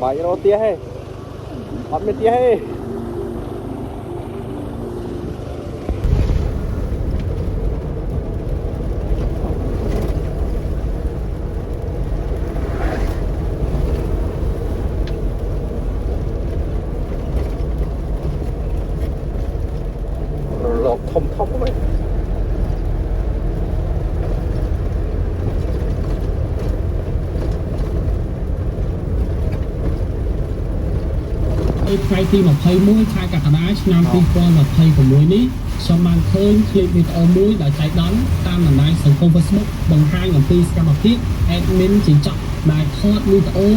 បាយរត់ទៀតហេអត់មានទៀតហេលោកធំហ៎ថ្ងៃទី21ខែកក្កដាឆ្នាំ2026នេះខ្ញុំបានឃើញคลิปវីដេអូមួយដែលចែកដន្យតាមបណ្ដាញសង្គម Facebook បង្ហាញអំពីសកម្មភាព admin ចិញ្ចក់ដែលថតវីដេអូ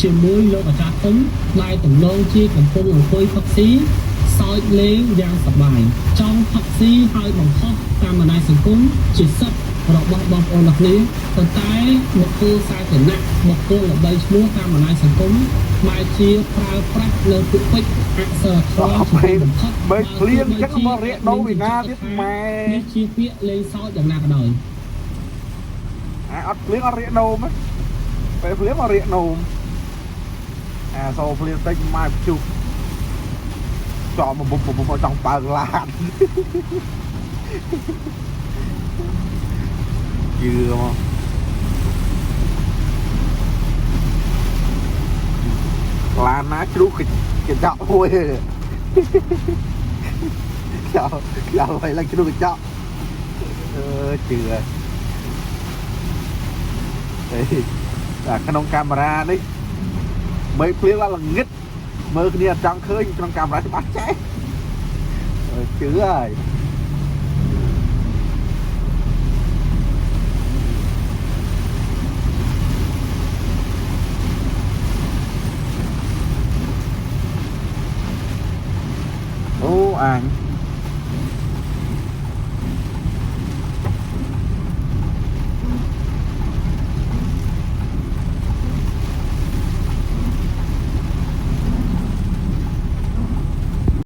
ជាមួយលោកអាចារ្យធំដែលទំនងជាកំពុងអង្គុយផឹកស៊ីសើចលេងយ៉ាងសប្បាយចង់ផឹកស៊ីហើយបង្ហោះតាមបណ្ដាញសង្គមជាសិទ្ធិរបស់បងប្អូនទាំងគ្នាប៉ុន្តែបុគ្គលសាធារណៈបុគ្គលល្បីឈ្មោះតាមបណ្ដាញសង្គមបែរជាប្រើប្រាស់នៅពាក្យពេចន៍អក្សរធម៌បំផុតបើភ្លៀងអញ្ចឹងមករៀកដូវវិណាទៀតម៉ែនេះជាពាក្យលេងសើចយ៉ាងណាក៏ដោយអត់ភ្លៀងអត់រៀកដូវទេពេលភ្លៀងមករៀកដូវសូភ្លៀងតិចម៉ែជុះចោលមកពុំចង់បើកឡានជឿមកឡានណាជ្រុះកញ្ចក់មួយខ្យល់ឲ្យឡើងជ្រុះកញ្ចក់ជឿតែក្នុងកាមេរ៉ានេះមិនភ្លៀងឡើងល្ងឹតមើលគ្នាអត់ចង់ឃើញក្នុងកាមេរ៉ាច្បាស់ចេះជឿហើយអូអញ